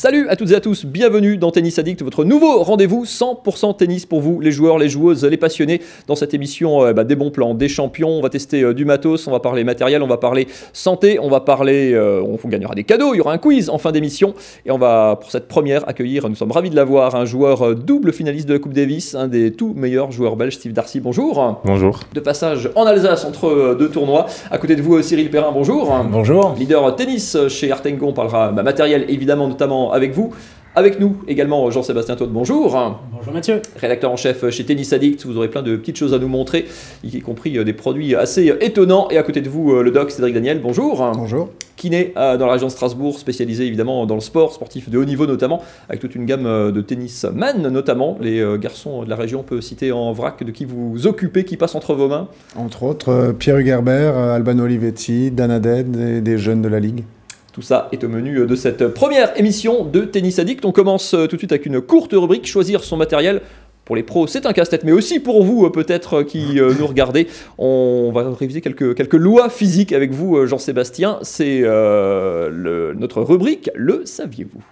Salut à toutes et à tous, bienvenue dans Tennis Addict, votre nouveau rendez-vous 100% tennis pour vous, les joueurs, les joueuses, les passionnés. Dans cette émission, des bons plans, des champions, on va tester du matos, on va parler matériel, on va parler santé, on va parler, on gagnera des cadeaux, il y aura un quiz en fin d'émission. Et on va, pour cette première, accueillir, nous sommes ravis de l'avoir, un joueur double finaliste de la Coupe Davis, un des tout meilleurs joueurs belges, Steve Darcy, bonjour. Bonjour. De passage en Alsace entre deux tournois. À côté de vous, Cyril Perrin, bonjour. Bonjour. Leader tennis chez Artengo, on parlera matériel évidemment, notamment avec vous. Avec nous également Jean-Sébastien Todt, bonjour. Bonjour Mathieu. Rédacteur en chef chez Tennis Addict, vous aurez plein de petites choses à nous montrer, y compris des produits assez étonnants. Et à côté de vous, le doc Cédric Daniel, bonjour. Bonjour. Kiné dans la région de Strasbourg, spécialisé évidemment dans le sport, sportif de haut niveau notamment, avec toute une gamme de tennisman notamment. Les garçons de la région, on peut citer en vrac de qui vous occupez, qui passe entre vos mains. Entre autres, Pierre Hugerbert, Albano Olivetti, Dan Haddad et des jeunes de la Ligue. Tout ça est au menu de cette première émission de Tennis Addict. On commence tout de suite avec une courte rubrique, choisir son matériel. Pour les pros, c'est un casse-tête, mais aussi pour vous, peut-être, qui nous regardez. On va réviser quelques lois physiques avec vous, Jean-Sébastien. C'est notre rubrique, le saviez-vous ?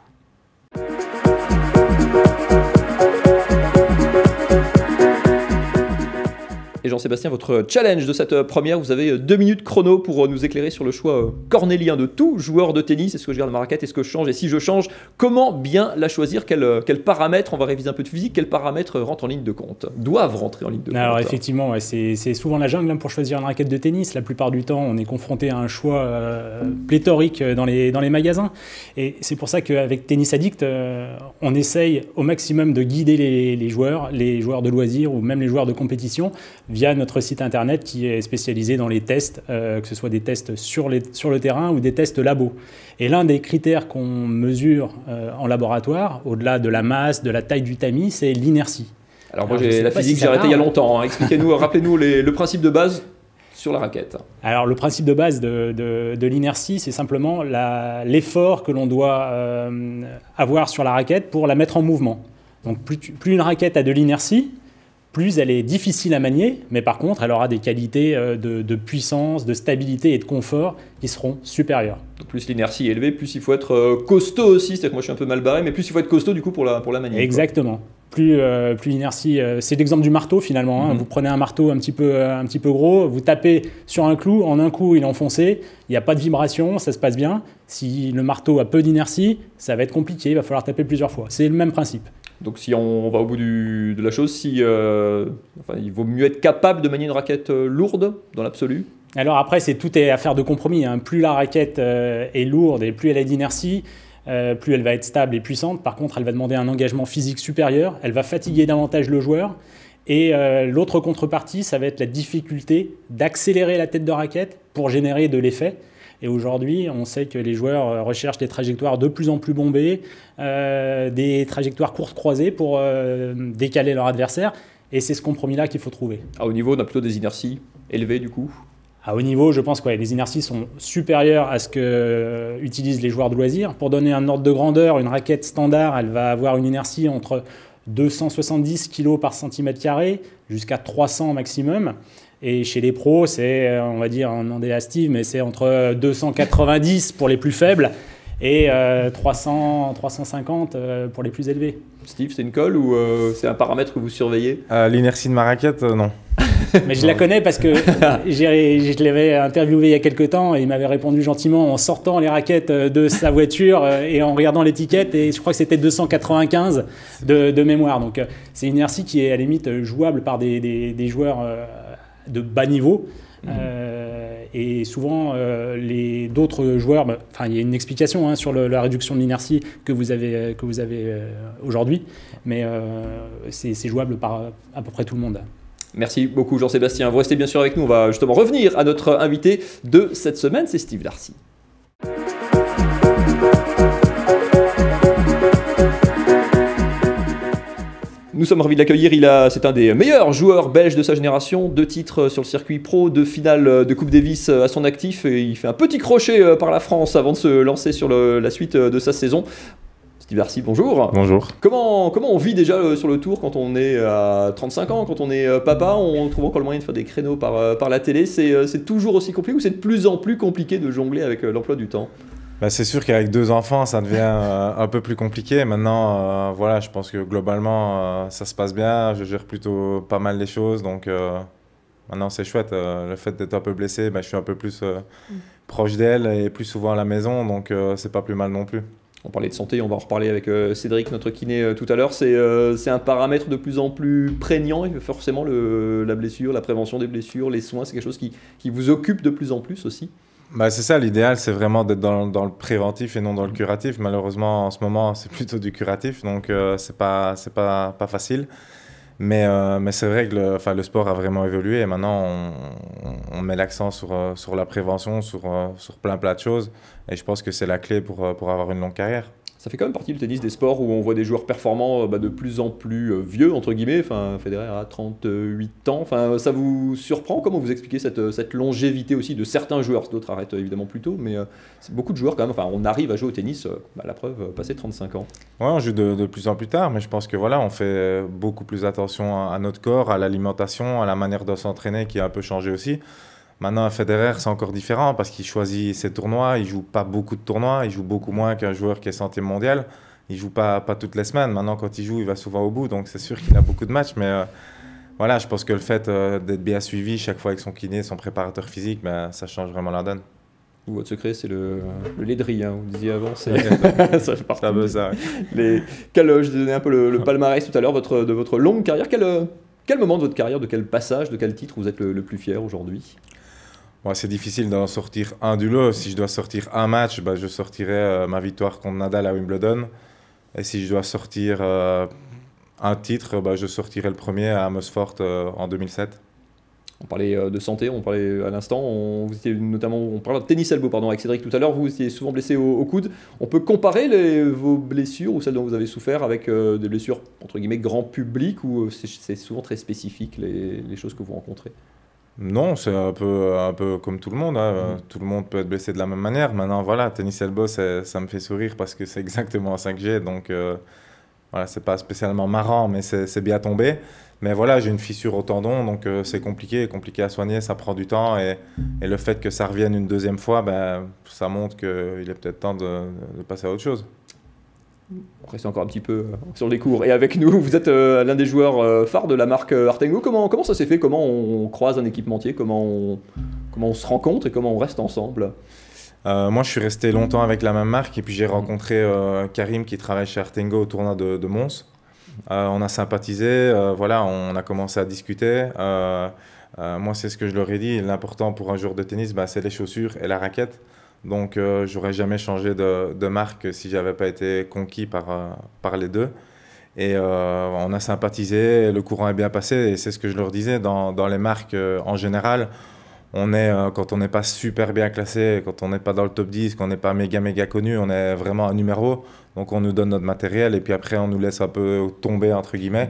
Et Jean-Sébastien, votre challenge de cette première, vous avez 2 minutes chrono pour nous éclairer sur le choix cornélien de tout joueur de tennis. Est-ce que je garde ma raquette? Est-ce que je change? Et si je change, comment bien la choisir? Quels paramètres, on va réviser un peu de physique, quels paramètres rentrent en ligne de compte? Doivent rentrer en ligne de compte? Alors effectivement, ouais, c'est souvent la jungle pour choisir une raquette de tennis. La plupart du temps, on est confronté à un choix pléthorique dans les magasins. Et c'est pour ça qu'avec Tennis Addict, on essaye au maximum de guider les joueurs de loisirs ou même les joueurs de compétition, via notre site internet qui est spécialisé dans les tests, que ce soit des tests sur le terrain ou des tests labo. Et l'un des critères qu'on mesure en laboratoire, au-delà de la masse, de la taille du tamis, c'est l'inertie. Alors moi, la physique, j'ai arrêté il y a longtemps. Hein. Expliquez-nous, rappelez-nous le principe de base sur la raquette. Alors le principe de base de l'inertie, c'est simplement l'effort que l'on doit avoir sur la raquette pour la mettre en mouvement. Donc plus une raquette a de l'inertie, plus elle est difficile à manier, mais par contre, elle aura des qualités de puissance, de stabilité et de confort qui seront supérieures. Donc plus l'inertie est élevée, plus il faut être costaud aussi, c'est-à-dire que moi je suis un peu mal barré, mais plus il faut être costaud du coup pour la manier. Exactement. Plus l'inertie, c'est l'exemple du marteau finalement. Hein. Vous prenez un marteau un petit peu gros, vous tapez sur un clou, en un coup il est enfoncé, il n'y a pas de vibration, ça se passe bien. Si le marteau a peu d'inertie, ça va être compliqué, il va falloir taper plusieurs fois. C'est le même principe. Donc si on va au bout de la chose, il vaut mieux être capable de manier une raquette lourde dans l'absolu? Alors après, tout est affaire de compromis. Hein. Plus la raquette est lourde et plus elle a d'inertie, plus elle va être stable et puissante. Par contre, elle va demander un engagement physique supérieur, elle va fatiguer davantage le joueur. Et l'autre contrepartie, ça va être la difficulté d'accélérer la tête de raquette pour générer de l'effet. Et aujourd'hui, on sait que les joueurs recherchent des trajectoires de plus en plus bombées, des trajectoires courtes croisées pour décaler leur adversaire. Et c'est ce compromis-là qu'il faut trouver. À haut niveau, on a plutôt des inerties élevées du coup? À haut niveau, je pense que les inerties sont supérieures à ce que utilisent les joueurs de loisirs. Pour donner un ordre de grandeur, une raquette standard, elle va avoir une inertie entre 270 kg par centimètre carré jusqu'à 300 maximum. Et chez les pros, c'est, on va dire, on demandait à Steve, mais c'est entre 290 pour les plus faibles et 300, 350 pour les plus élevés. Steve, c'est une colle ou c'est un paramètre que vous surveillez? L'inertie de ma raquette, non. Mais je la connais parce que je l'avais interviewé il y a quelques temps et il m'avait répondu gentiment en sortant les raquettes de sa voiture et en regardant l'étiquette, et je crois que c'était 295 de mémoire. Donc c'est une inertie qui est à la limite jouable par des joueurs de bas niveau. Et souvent, d'autres joueurs, il y a une explication sur la réduction de l'inertie que vous avez aujourd'hui, mais c'est jouable par à peu près tout le monde. Merci beaucoup Jean-Sébastien. Vous restez bien sûr avec nous, on va justement revenir à notre invité de cette semaine, c'est Steve Darcy. Nous sommes ravis de l'accueillir, c'est un des meilleurs joueurs belges de sa génération, 2 titres sur le circuit pro, 2 finales de Coupe Davis à son actif, et il fait un petit crochet par la France avant de se lancer sur la suite de sa saison. Steve Darcy, bonjour. Bonjour. Comment on vit déjà sur le tour quand on est à 35 ans, quand on est papa, on trouve encore le moyen de faire des créneaux par la télé, c'est toujours aussi compliqué ou c'est de plus en plus compliqué de jongler avec l'emploi du temps? Bah, c'est sûr qu'avec 2 enfants, ça devient un peu plus compliqué. Maintenant, voilà, je pense que globalement, ça se passe bien. Je gère plutôt pas mal les choses. Donc, maintenant, c'est chouette. Le fait d'être un peu blessé, bah, je suis un peu plus proche d'elle et plus souvent à la maison. Donc, c'est pas plus mal non plus. On parlait de santé, on va en reparler avec Cédric, notre kiné, tout à l'heure. C'est un paramètre de plus en plus prégnant. Et forcément, la blessure, la prévention des blessures, les soins, c'est quelque chose qui vous occupe de plus en plus aussi. Bah, c'est ça, l'idéal, c'est vraiment d'être dans le préventif et non dans le curatif. Malheureusement, en ce moment, c'est plutôt du curatif, donc c'est pas facile. Mais c'est vrai que le sport a vraiment évolué et maintenant, on met l'accent sur la prévention, sur plein de choses. Et je pense que c'est la clé pour avoir une longue carrière. Ça fait quand même partie, le tennis, des sports où on voit des joueurs performants de plus en plus vieux, entre guillemets. Enfin, Federer a 38 ans. Enfin, ça vous surprend? Comment vous expliquez cette longévité aussi de certains joueurs? D'autres arrêtent évidemment plus tôt, mais c'est beaucoup de joueurs quand même. Enfin, on arrive à jouer au tennis, la preuve, passer 35 ans. Ouais, on joue de plus en plus tard, mais je pense que voilà, on fait beaucoup plus attention à notre corps, à l'alimentation, à la manière de s'entraîner qui a un peu changé aussi. Maintenant, Federer, c'est encore différent parce qu'il choisit ses tournois. Il joue pas beaucoup de tournois. Il joue beaucoup moins qu'un joueur qui est 100e mondial. Il joue pas toutes les semaines. Maintenant, quand il joue, il va souvent au bout. Donc, c'est sûr qu'il a beaucoup de matchs. Mais voilà, je pense que le fait d'être bien suivi chaque fois avec son kiné, son préparateur physique, ben, ça change vraiment la donne. Votre secret, c'est le lait de riz, hein, vous disiez avant. Ça fait partie. Ça veut ça. Je donnais un peu le palmarès tout à l'heure de votre longue carrière. Quel moment de votre carrière, de quel passage, de quel titre vous êtes le plus fier aujourd'hui? Bon, c'est difficile d'en sortir un du lot. Si je dois sortir un match, bah, je sortirai ma victoire contre Nadal à Wimbledon. Et si je dois sortir un titre, bah, je sortirai le premier à Amersfoort en 2007. On parlait de santé, on parlait à l'instant, on parlait de tennis elbow avec Cédric tout à l'heure, vous étiez souvent blessé au coude. On peut comparer vos blessures ou celles dont vous avez souffert avec des blessures entre guillemets grand public, ou c'est souvent très spécifique les choses que vous rencontrez? Non, c'est un peu comme tout le monde. Hein. Tout le monde peut être blessé de la même manière. Maintenant, voilà, tennis elbow, ça me fait sourire parce que c'est exactement ça que j'ai. Donc, voilà, c'est pas spécialement marrant, mais c'est bien tombé. Mais voilà, j'ai une fissure au tendon, donc c'est compliqué à soigner, ça prend du temps. Et le fait que ça revienne une deuxième fois, ben, ça montre qu'il est peut-être temps de passer à autre chose. On reste encore un petit peu sur les cours. Et avec nous, vous êtes l'un des joueurs phares de la marque Artengo. Comment ça s'est fait? Comment on croise un équipementier? Comment on se rencontre et comment on reste ensemble? Moi, je suis resté longtemps avec la même marque et puis j'ai rencontré Karim qui travaille chez Artengo au tournoi de Mons. On a sympathisé, voilà, on a commencé à discuter. Moi, c'est ce que je leur ai dit. L'important pour un joueur de tennis, bah, c'est les chaussures et la raquette. Donc, j'aurais jamais changé de marque si j'avais pas été conquis par les deux. Et on a sympathisé, le courant est bien passé. Et c'est ce que je leur disais, dans les marques en général, quand on n'est pas super bien classé, quand on n'est pas dans le top 10, qu'on n'est pas méga connu, on est vraiment un numéro. Donc, on nous donne notre matériel et puis après, on nous laisse un peu tomber, entre guillemets.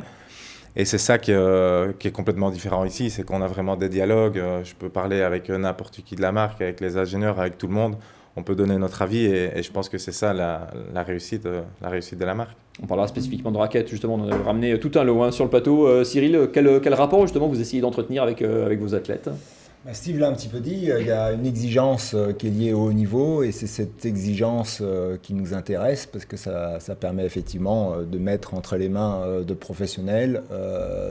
Et c'est ça qui est complètement différent ici, c'est qu'on a vraiment des dialogues. Je peux parler avec n'importe qui de la marque, avec les ingénieurs, avec tout le monde. On peut donner notre avis et je pense que c'est ça la réussite de la marque. On parlera spécifiquement de raquettes, justement, on a ramené tout un lot sur le plateau. Cyril, quel rapport justement vous essayez d'entretenir avec vos athlètes? Steve l'a un petit peu dit, il y a une exigence qui est liée au haut niveau et c'est cette exigence qui nous intéresse parce que ça permet effectivement de mettre entre les mains de professionnels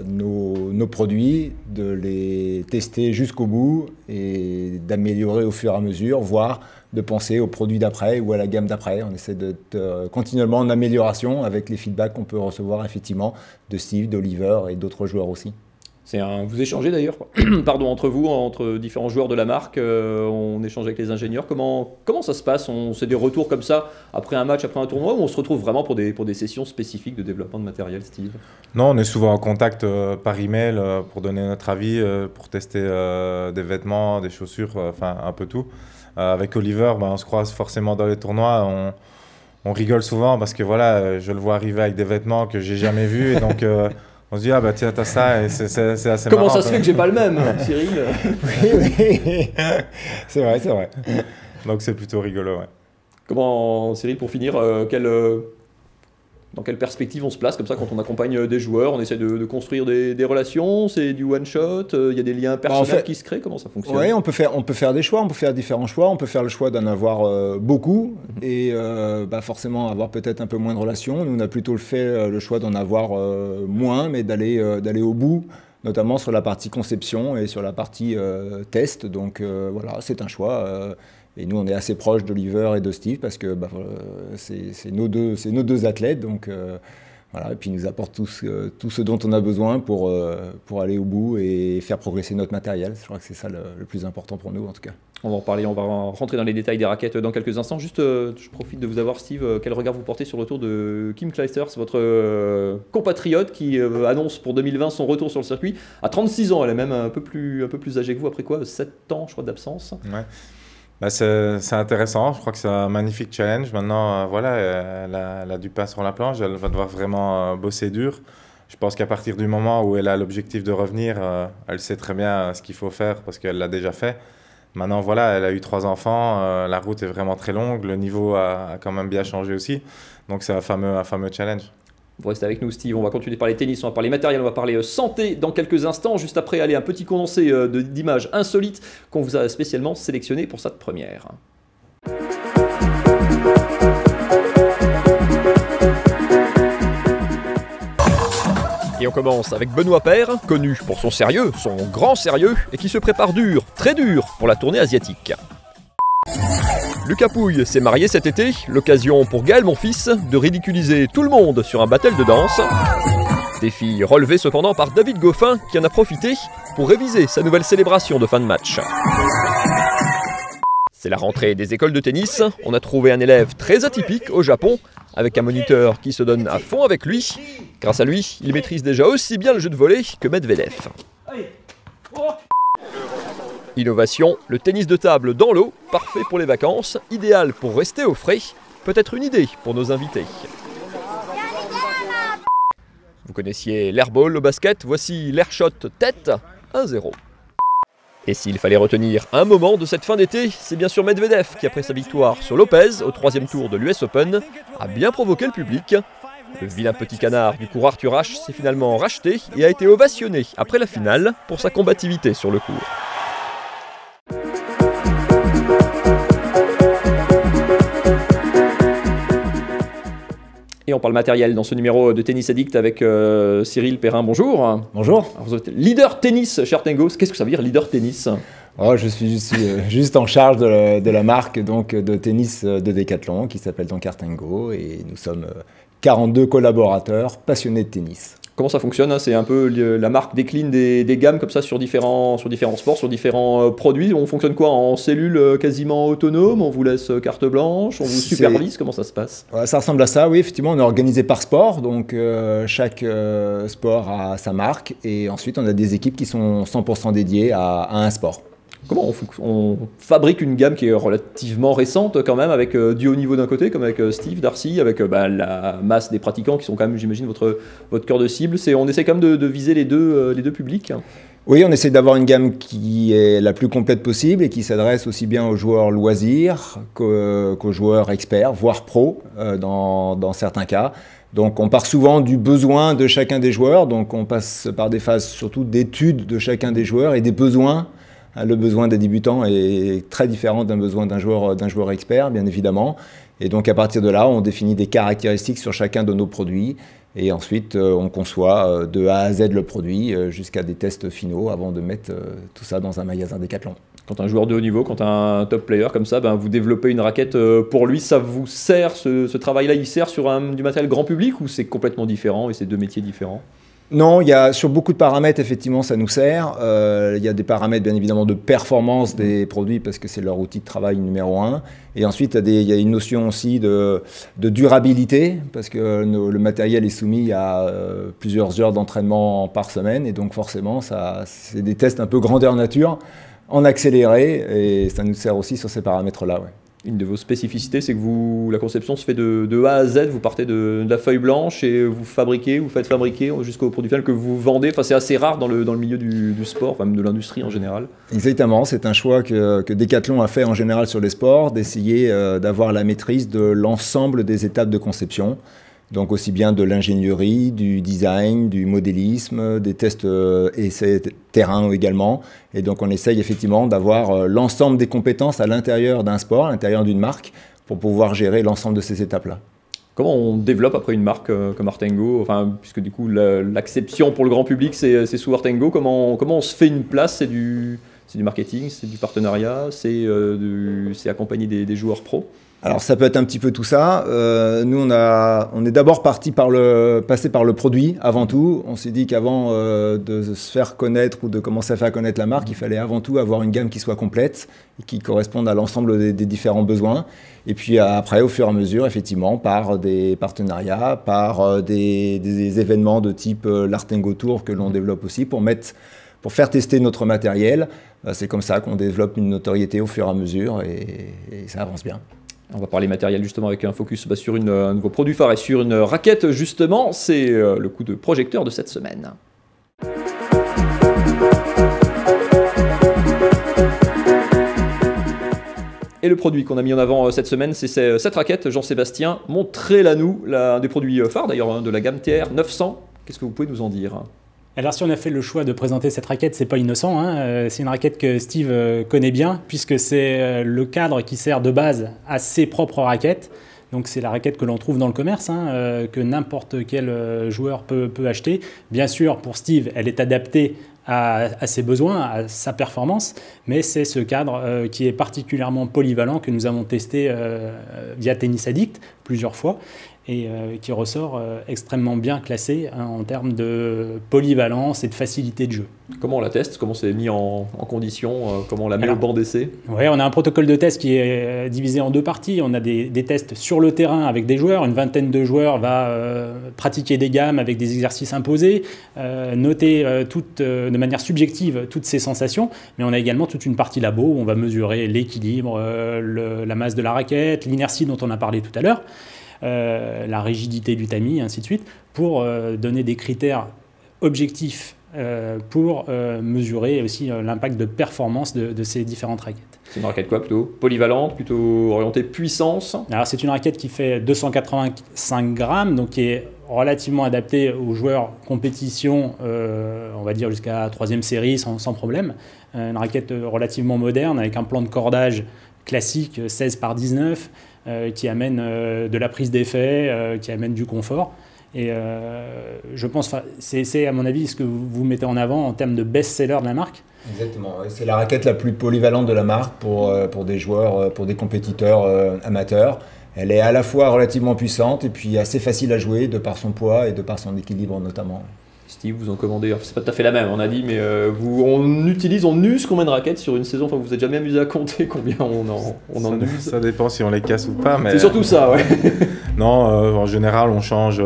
nos produits, de les tester jusqu'au bout et d'améliorer au fur et à mesure, voire de penser aux produits d'après ou à la gamme d'après. On essaie d'être continuellement en amélioration avec les feedbacks qu'on peut recevoir effectivement de Steve, d'Oliver et d'autres joueurs aussi. Vous échangez d'ailleurs entre vous, entre différents joueurs de la marque, on échange avec les ingénieurs. Comment ça se passe? C'est des retours comme ça après un match, après un tournoi, ou on se retrouve vraiment pour des sessions spécifiques de développement de matériel, Steve? Non, on est souvent en contact par email pour donner notre avis, pour tester des vêtements, des chaussures, enfin un peu tout. Avec Oliver, on se croise forcément dans les tournois. On rigole souvent parce que voilà, je le vois arriver avec des vêtements que j'ai jamais vus et donc on se dit ah bah tiens t'as ça et c'est assez marrant. Comment ça se fait que j'ai pas le même, Cyril? Oui. C'est vrai. Donc c'est plutôt rigolo, ouais. Comment, Cyril, pour finir, Dans quelle perspective on se place comme ça quand on accompagne des joueurs, on essaie de construire des relations, c'est du one shot, il y a des liens personnels qui se créent, comment ça fonctionne? Oui, on peut faire des choix, on peut faire différents choix, on peut faire le choix d'en avoir beaucoup et forcément avoir peut-être un peu moins de relations. Nous on a plutôt fait le choix d'en avoir moins, mais d'aller au bout, notamment sur la partie conception et sur la partie test. Donc voilà, c'est un choix. Et nous, on est assez proche d'Oliver et de Steve parce que c'est nos deux athlètes. Donc voilà, et puis ils nous apportent tout ce dont on a besoin pour aller au bout et faire progresser notre matériel. Je crois que c'est ça le plus important pour nous en tout cas. On va en parler, on va rentrer dans les détails des raquettes dans quelques instants. Juste, je profite de vous avoir, Steve, quel regard vous portez sur le retour de Kim Clijsters, votre compatriote qui annonce pour 2020 son retour sur le circuit à 36 ans. Elle est même un peu plus âgée que vous, après quoi 7 ans, je crois, d'absence. Ouais. C'est intéressant, je crois que c'est un magnifique challenge. Maintenant, voilà, elle a du pain sur la planche, elle va devoir vraiment bosser dur. Je pense qu'à partir du moment où elle a l'objectif de revenir, elle sait très bien ce qu'il faut faire parce qu'elle l'a déjà fait. Maintenant, voilà, elle a eu 3 enfants, la route est vraiment très longue, le niveau a quand même bien changé aussi. Donc c'est un fameux challenge. Vous restez avec nous, Steve, on va continuer de parler tennis, on va parler matériel, on va parler santé dans quelques instants. Juste après, allez, un petit condensé d'images insolites qu'on vous a spécialement sélectionnées pour cette première. Et on commence avec Benoît Paire, connu pour son sérieux, son grand sérieux, et qui se prépare dur, très dur, pour la tournée asiatique. Lucas Pouille s'est marié cet été, l'occasion pour Gaël Monfils de ridiculiser tout le monde sur un battle de danse. Défi relevé cependant par David Goffin qui en a profité pour réviser sa nouvelle célébration de fin de match. C'est la rentrée des écoles de tennis, on a trouvé un élève très atypique au Japon, avec un moniteur qui se donne à fond avec lui. Grâce à lui, il maîtrise déjà aussi bien le jeu de volley que Medvedev. Innovation, le tennis de table dans l'eau, parfait pour les vacances, idéal pour rester au frais, peut-être une idée pour nos invités. Vous connaissiez l'airball au basket, voici l'airshot tête 1-0. Et s'il fallait retenir un moment de cette fin d'été, c'est bien sûr Medvedev qui, après sa victoire sur Lopez au 3e tour de l'US Open, a bien provoqué le public. Le vilain petit canard du cours Arthur Ashe s'est finalement racheté et a été ovationné après la finale pour sa combativité sur le court. Et on parle matériel dans ce numéro de Tennis Addict avec Cyril Perrin. Bonjour. Bonjour. Alors vous êtes leader tennis chez Artengo. Qu'est-ce que ça veut dire leader tennis? Je suis juste en charge de la marque donc, de tennis de Decathlon qui s'appelle donc Artengo et nous sommes 42 collaborateurs passionnés de tennis. Comment ça fonctionne, hein? C'est un peu la marque décline des gammes comme ça sur différents sports, sur différents produits. On fonctionne quoi? En cellule quasiment autonome? On vous laisse carte blanche? On vous supervise? Comment ça se passe? Ça ressemble à ça, oui. Effectivement, on est organisé par sport. Donc, chaque sport a sa marque. Et ensuite, on a des équipes qui sont 100% dédiées à un sport. Comment on fabrique une gamme qui est relativement récente quand même, avec du haut niveau d'un côté, comme avec Steve, Darcy, avec la masse des pratiquants qui sont quand même, j'imagine, votre cœur de cible. On essaie quand même de viser les deux publics. Oui, on essaie d'avoir une gamme qui est la plus complète possible et qui s'adresse aussi bien aux joueurs loisirs qu'aux joueurs experts, voire pros dans certains cas. Donc on part souvent du besoin de chacun des joueurs, donc on passe par des phases surtout d'études de chacun des joueurs et des besoins. Le besoin des débutants est très différent d'un besoin d'un joueur expert, bien évidemment. Et donc à partir de là, on définit des caractéristiques sur chacun de nos produits. Et ensuite, on conçoit de A à Z le produit jusqu'à des tests finaux avant de mettre tout ça dans un magasin Decathlon. Quand un joueur de haut niveau, quand un top player comme ça, vous développez une raquette pour lui, ça vous sert, ce travail-là, il sert sur du matériel grand public ou c'est complètement différent et c'est deux métiers différents? Non, sur beaucoup de paramètres, effectivement, ça nous sert. Il y a des paramètres, bien évidemment, de performance des produits parce que c'est leur outil de travail numéro 1. Et ensuite, il y a une notion aussi de durabilité parce que le matériel est soumis à plusieurs heures d'entraînement par semaine. Et donc, forcément, c'est des tests un peu grandeur nature en accéléré. Et ça nous sert aussi sur ces paramètres-là. Ouais. Une de vos spécificités, c'est que la conception se fait de A à Z, vous partez de la feuille blanche et vous faites fabriquer jusqu'au produit final que vous vendez. Enfin, c'est assez rare dans le milieu du sport, enfin même de l'industrie en général. Exactement, c'est un choix que Decathlon a fait en général sur les sports, d'essayer d'avoir la maîtrise de l'ensemble des étapes de conception. Donc aussi bien de l'ingénierie, du design, du modélisme, des tests essais terrain également. Et donc on essaye effectivement d'avoir l'ensemble des compétences à l'intérieur d'un sport, à l'intérieur d'une marque, pour pouvoir gérer l'ensemble de ces étapes-là. Comment on développe après une marque comme Artengo, enfin, puisque du coup l'acception pour le grand public c'est sous Artengo, comment on se fait une place? C'est du marketing, c'est du partenariat, c'est accompagner des joueurs pros? Alors ça peut être un petit peu tout ça. Nous on est d'abord passé par le produit avant tout. On s'est dit qu'avant de se faire connaître ou de commencer à faire connaître la marque, il fallait avant tout avoir une gamme qui soit complète et qui corresponde à l'ensemble des différents besoins. Et puis après, au fur et à mesure, effectivement, par des partenariats, par des événements de type l'Artengo Tour que l'on développe aussi pour faire tester notre matériel. C'est comme ça qu'on développe une notoriété au fur et à mesure et ça avance bien. On va parler matériel justement avec un focus sur un nouveau produit phare et sur une raquette justement. C'est le coup de projecteur de cette semaine. Et le produit qu'on a mis en avant cette semaine, c'est cette raquette. Jean-Sébastien, montrez-la nous, un des produits phares d'ailleurs de la gamme TR 900. Qu'est-ce que vous pouvez nous en dire ? Alors si on a fait le choix de présenter cette raquette, c'est pas innocent, hein. C'est une raquette que Steve connaît bien, puisque c'est le cadre qui sert de base à ses propres raquettes. Donc c'est la raquette que l'on trouve dans le commerce, hein, que n'importe quel joueur peut acheter. Bien sûr, pour Steve, elle est adaptée à ses besoins, à sa performance, mais c'est ce cadre qui est particulièrement polyvalent que nous avons testé via Tennis Addict plusieurs fois et qui ressort extrêmement bien classé hein, en termes de polyvalence et de facilité de jeu. Comment on la teste? Comment c'est mis en condition? Comment on la met au banc d'essai? Oui, on a un protocole de test qui est divisé en deux parties. On a des tests sur le terrain avec des joueurs. Une vingtaine de joueurs va pratiquer des gammes avec des exercices imposés, noter de manière subjective toutes ces sensations. Mais on a également toute une partie labo où on va mesurer l'équilibre, la masse de la raquette, l'inertie dont on a parlé tout à l'heure, la rigidité du tamis, et ainsi de suite, pour donner des critères objectifs pour mesurer aussi l'impact de performance de ces différentes raquettes. C'est une raquette quoi plutôt? Polyvalente, plutôt orientée puissance? Alors c'est une raquette qui fait 285 grammes, donc qui est relativement adaptée aux joueurs compétition, on va dire jusqu'à 3e série sans problème. Une raquette relativement moderne avec un plan de cordage classique 16 par 19 qui amène de la prise d'effet, qui amène du confort. Et je pense, c'est à mon avis ce que vous mettez en avant en termes de best-seller de la marque. Exactement, c'est la raquette la plus polyvalente de la marque pour des joueurs, pour des compétiteurs amateurs. Elle est à la fois relativement puissante et puis assez facile à jouer de par son poids et de par son équilibre notamment. Steve, vous en commandez, c'est pas tout à fait la même, on a dit, mais on use combien de raquettes sur une saison? Enfin, vous vous êtes jamais amusé à compter combien on en use? Ça dépend si on les casse ou pas. Mais... C'est surtout ça, ouais. Non, en général, on change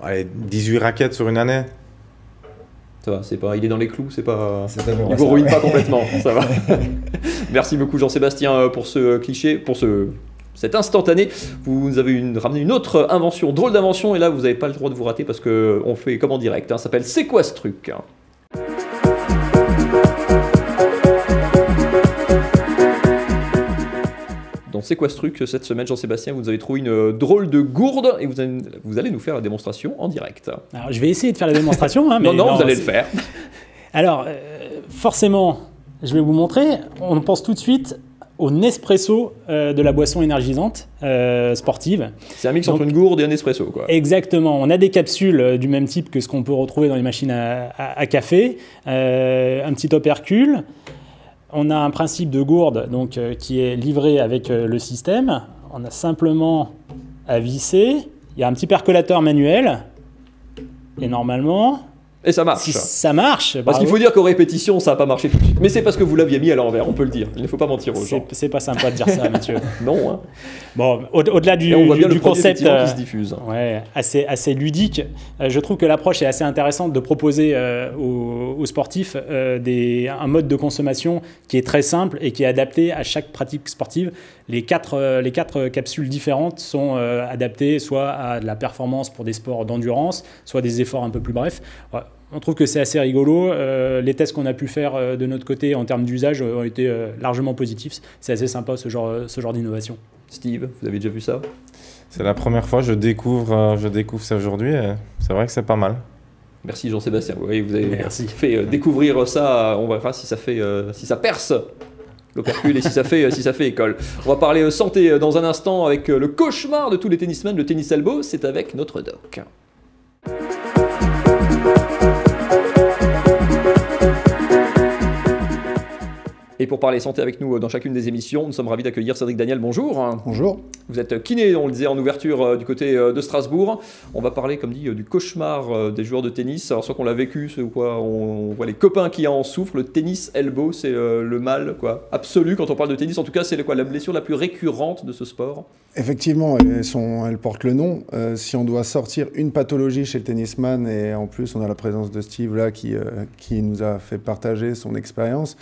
18 raquettes sur une année. Ça va, c'est pas, il est dans les clous, c'est pas, il vous ruine pas complètement, ça va. Merci beaucoup Jean-Sébastien pour ce cliché, pour cet instantané. Vous avez ramené une autre invention, drôle d'invention, et là vous n'avez pas le droit de vous rater parce qu'on fait comme en direct, hein, ça s'appelle C'est quoi ce truc? Dans C'est quoi ce truc cette semaine, Jean-Sébastien, vous avez trouvé une drôle de gourde et vous allez nous faire la démonstration en direct. Alors je vais essayer de faire la démonstration. Hein, mais non, vous allez le faire. Alors forcément, je vais vous montrer, on pense tout de suite au Nespresso de la boisson énergisante sportive. C'est un mix entre une gourde et un espresso, quoi. Exactement. On a des capsules du même type que ce qu'on peut retrouver dans les machines à café, un petit opercule. On a un principe de gourde donc, qui est livré avec le système. On a simplement à visser. Il y a un petit percolateur manuel. Et normalement... Et ça marche. Si ça marche. Parce qu'il faut dire qu'aux répétitions, ça n'a pas marché tout de suite. Mais c'est parce que vous l'aviez mis à l'envers, on peut le dire. Il ne faut pas mentir aux gens. C'est pas sympa de dire ça, Mathieu. Non. Hein. Bon, au-delà du concept qui se diffuse. Ouais, assez ludique, je trouve que l'approche est assez intéressante de proposer aux sportifs un mode de consommation qui est très simple et qui est adapté à chaque pratique sportive. Les quatre capsules différentes sont adaptées soit à de la performance pour des sports d'endurance, soit des efforts un peu plus brefs. Ouais. On trouve que c'est assez rigolo. Les tests qu'on a pu faire de notre côté en termes d'usage ont été largement positifs. C'est assez sympa ce genre d'innovation. Steve, vous avez déjà vu ça? C'est la première fois que je découvre ça aujourd'hui et c'est vrai que c'est pas mal. Merci Jean-Sébastien. Oui, vous avez Merci. fait découvrir ça. On verra si ça perce l'opercule et si ça fait école. On va parler santé dans un instant avec le cauchemar de tous les tennismen, le tennis elbow. C'est avec notre doc. Et pour parler santé avec nous dans chacune des émissions, nous sommes ravis d'accueillir Cédric Daniel. Bonjour. Bonjour. Vous êtes kiné, on le disait en ouverture du côté de Strasbourg. On va parler, comme dit, du cauchemar des joueurs de tennis. Alors, soit qu'on l'a vécu, soit quoi, on voit les copains qui en souffrent. Le tennis elbow, c'est le mal absolu quand on parle de tennis. En tout cas, c'est la blessure la plus récurrente de ce sport. Effectivement, elles portent le nom. Si on doit sortir une pathologie chez le tennisman, et en plus on a la présence de Steve là qui nous a fait partager son expérience,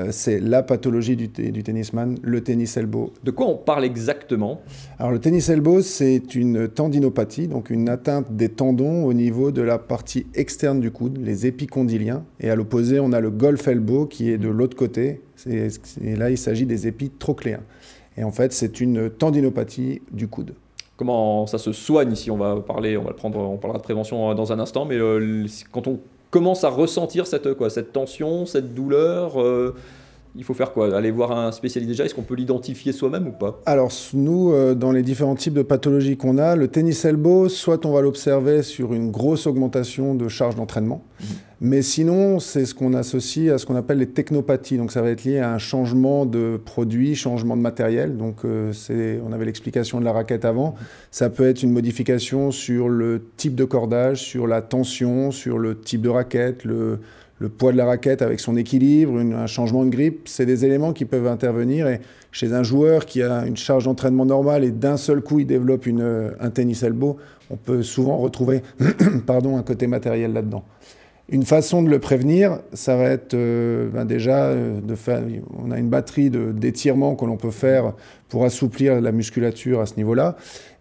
c'est la pathologie du tennisman, le tennis elbow. De quoi on parle exactement? Alors le tennis elbow, c'est une tendinopathie, donc une atteinte des tendons au niveau de la partie externe du coude, les épicondyliens. Et à l'opposé, on a le golf elbow qui est de l'autre côté. Et là, il s'agit des épis-trochléens. Et en fait, c'est une tendinopathie du coude. Comment ça se soigne ici? On parlera de prévention dans un instant, mais quand on commence à ressentir cette tension, cette douleur, il faut faire quoi? Aller voir un spécialiste déjà? Est-ce qu'on peut l'identifier soi-même ou pas? Alors nous, dans les différents types de pathologies qu'on a, le tennis elbow, soit on va l'observer sur une grosse augmentation de charge d'entraînement, mais sinon c'est ce qu'on associe à ce qu'on appelle les technopathies. Donc ça va être lié à un changement de produit, changement de matériel. Donc on avait l'explication de la raquette avant. Ça peut être une modification sur le type de cordage, sur la tension, sur le type de raquette, le poids de la raquette avec son équilibre, un changement de grip, c'est des éléments qui peuvent intervenir. Et chez un joueur qui a une charge d'entraînement normale et d'un seul coup il développe un tennis elbow, on peut souvent retrouver un côté matériel là-dedans. Une façon de le prévenir, ça va être on a une batterie d'étirements que l'on peut faire pour assouplir la musculature à ce niveau-là.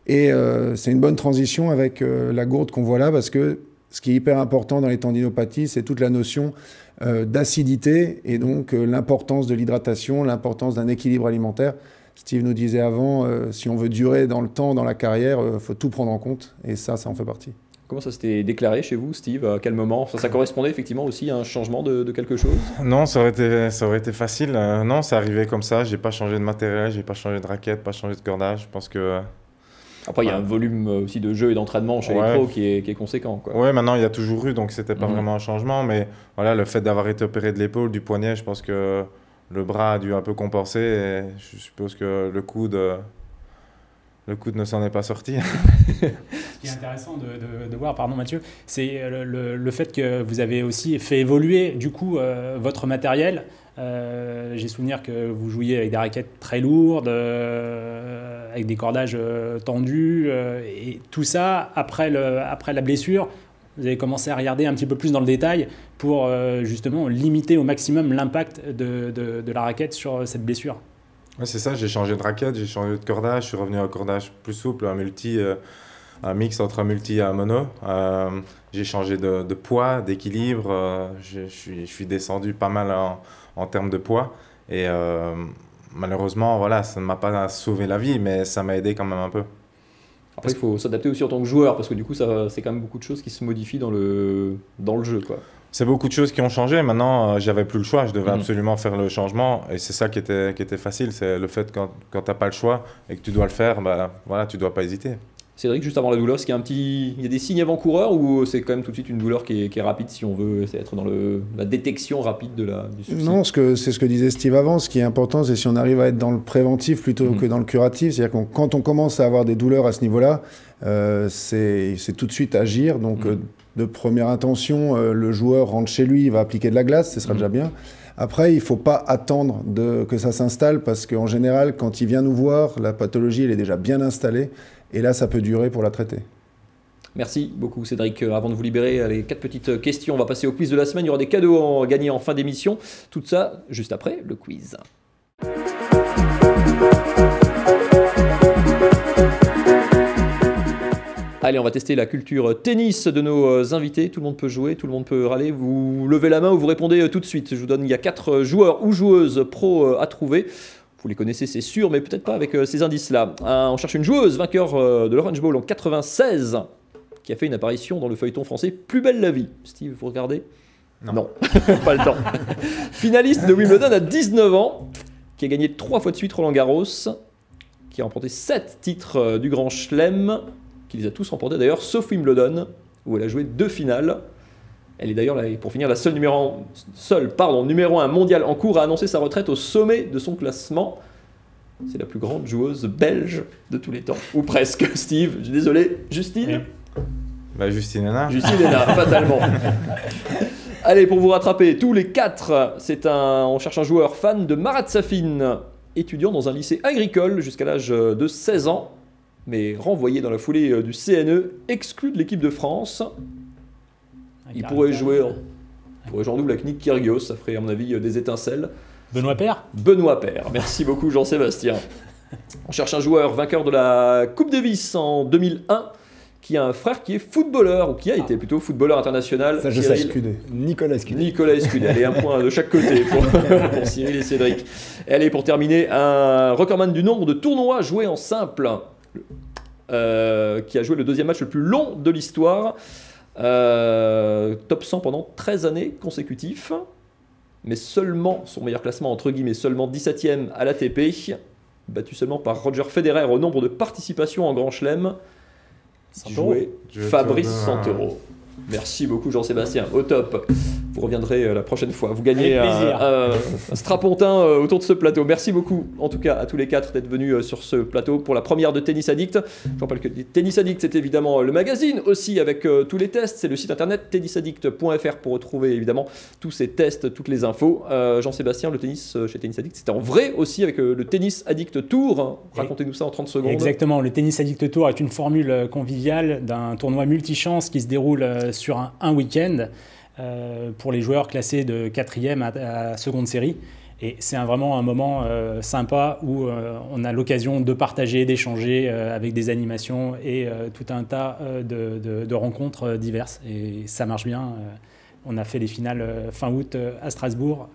Et c'est une bonne transition avec la gourde qu'on voit là, parce que ce qui est hyper important dans les tendinopathies, c'est toute la notion d'acidité et donc l'importance de l'hydratation, l'importance d'un équilibre alimentaire. Steve nous disait avant, si on veut durer dans le temps, dans la carrière, il faut tout prendre en compte et ça en fait partie. Comment ça s'était déclaré chez vous, Steve? À quel moment? Ça correspondait effectivement aussi à un changement de quelque chose? Non, ça aurait été facile. Non, c'est arrivé comme ça. J'ai pas changé de matériel, j'ai pas changé de raquette, pas changé de cordage. Je pense que... Après, il y a un volume aussi de jeu et d'entraînement chez les pros qui est conséquent, quoi. Oui, maintenant, il y a toujours eu, donc c'était pas vraiment un changement. Mais voilà, le fait d'avoir été opéré de l'épaule, du poignet, je pense que le bras a dû un peu compenser. Et je suppose que le coude ne s'en est pas sorti. Ce qui est intéressant de voir, pardon Mathieu, c'est le fait que vous avez aussi fait évoluer du coup votre matériel. J'ai souvenir que vous jouiez avec des raquettes très lourdes, avec des cordages tendus, et tout ça, après la blessure, vous avez commencé à regarder un petit peu plus dans le détail pour justement limiter au maximum l'impact de la raquette sur cette blessure. Ouais, c'est ça, j'ai changé de raquette, j'ai changé de cordage, je suis revenu à un cordage plus souple, un mix entre un multi et un mono. J'ai changé de poids, d'équilibre, je suis descendu pas mal en termes de poids. Et malheureusement, voilà, ça ne m'a pas sauvé la vie, mais ça m'a aidé quand même un peu. Après, il faut s'adapter aussi en tant que joueur, parce que du coup, c'est quand même beaucoup de choses qui se modifient dans le jeu, quoi. C'est beaucoup de choses qui ont changé. Maintenant, j'avais plus le choix. Je devais absolument faire le changement. Et c'est ça qui était facile. C'est le fait que quand tu n'as pas le choix et que tu dois le faire, voilà, tu ne dois pas hésiter. Cédric, juste avant la douleur, est-ce qu'il y a des signes avant-coureurs ou c'est quand même tout de suite une douleur qui est rapide si on veut être dans la détection rapide du souci? Non, c'est ce que disait Steve avant. Ce qui est important, c'est si on arrive à être dans le préventif plutôt que dans le curatif. C'est-à-dire que quand on commence à avoir des douleurs à ce niveau-là, c'est tout de suite agir. Donc, de première intention, le joueur rentre chez lui, il va appliquer de la glace, ce sera déjà bien. Après, il ne faut pas attendre que ça s'installe parce qu'en général, quand il vient nous voir, la pathologie elle est déjà bien installée et là, ça peut durer pour la traiter. Merci beaucoup Cédric. Avant de vous libérer, les 4 petites questions, on va passer au quiz de la semaine. Il y aura des cadeaux à gagner en fin d'émission. Tout ça juste après le quiz. Allez, on va tester la culture tennis de nos invités. Tout le monde peut jouer, tout le monde peut râler. Vous levez la main ou vous répondez tout de suite. Il y a 4 joueurs ou joueuses pro à trouver. Vous les connaissez, c'est sûr, mais peut-être pas avec ces indices-là. On cherche une joueuse, vainqueur de l'Orange Bowl en 96, qui a fait une apparition dans le feuilleton français Plus belle la vie. Steve, vous regardez? Non. Pas le temps. Finaliste de Wimbledon à 19 ans, qui a gagné 3 fois de suite Roland Garros, qui a remporté 7 titres du Grand Chelem, qui les a tous remportés d'ailleurs, sauf Wimbledon, où elle a joué 2 finales. Elle est d'ailleurs, pour finir, la seule numéro 1 mondial en cours à annoncer sa retraite au sommet de son classement. C'est la plus grande joueuse belge de tous les temps. Ou presque, Steve. Je suis désolé. Justine? Justine Hénin. Justine Hénin, fatalement. Allez, pour vous rattraper, tous les 4, on cherche un joueur fan de Marat Safin, étudiant dans un lycée agricole jusqu'à l'âge de 16 ans, mais renvoyé dans la foulée du CNE, exclu de l'équipe de France. Il pourrait jouer en double avec Nick Kyrgios, ça ferait à mon avis des étincelles. Benoît Paire. Benoît Paire, merci beaucoup Jean-Sébastien. On cherche un joueur vainqueur de la Coupe Davis en 2001, qui a un frère qui est footballeur, ou qui a été plutôt footballeur international. Ça, je sais. Nicolas Escudé. Nicolas Escudé. Allez, un point de chaque côté pour Cyril et Cédric. Et allez, pour terminer, un recordman du nombre de tournois joués en simple, qui a joué le 2e match le plus long de l'histoire. Top 100 pendant 13 années consécutifs, mais seulement, son meilleur classement entre guillemets, seulement 17e à l'ATP, battu seulement par Roger Federer au nombre de participations en Grand Chelem. Joué Fabrice Santoro. Merci beaucoup Jean-Sébastien, au top. Vous reviendrez la prochaine fois. Vous gagnez un strapontin autour de ce plateau. Merci beaucoup en tout cas à tous les 4 d'être venus sur ce plateau pour la première de Tennis Addict. Je rappelle que Tennis Addict, c'est évidemment le magazine aussi avec tous les tests. C'est le site internet tennisaddict.fr pour retrouver évidemment tous ces tests, toutes les infos. Jean-Sébastien, le tennis chez Tennis Addict, c'était en vrai aussi avec le Tennis Addict Tour. Racontez-nous ça en 30 secondes. Exactement, le Tennis Addict Tour est une formule conviviale d'un tournoi multichance qui se déroule sur un week-end. Pour les joueurs classés de 4e à seconde série. Et c'est vraiment un moment sympa où on a l'occasion de partager, d'échanger avec des animations et tout un tas de rencontres diverses. Et ça marche bien. On a fait les finales fin août à Strasbourg,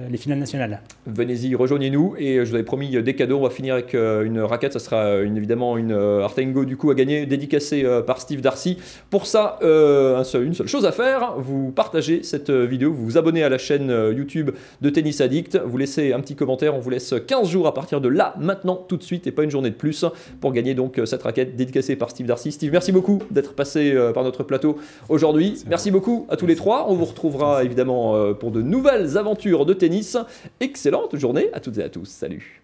les finales nationales. Venez-y, rejoignez-nous et je vous avais promis des cadeaux. On va finir avec une raquette, ça sera évidemment une Artengo du coup à gagner, dédicacée par Steve Darcy. Pour ça, une seule chose à faire, vous partagez cette vidéo, vous vous abonnez à la chaîne YouTube de Tennis Addict, vous laissez un petit commentaire, on vous laisse 15 jours à partir de là, maintenant, tout de suite et pas une journée de plus pour gagner donc cette raquette dédicacée par Steve Darcy. Steve, merci beaucoup d'être passé par notre plateau aujourd'hui. Merci beaucoup à tous les 3. On vous retrouvera évidemment pour de nouvelles aventures de tennis. Excellente journée à toutes et à tous. Salut.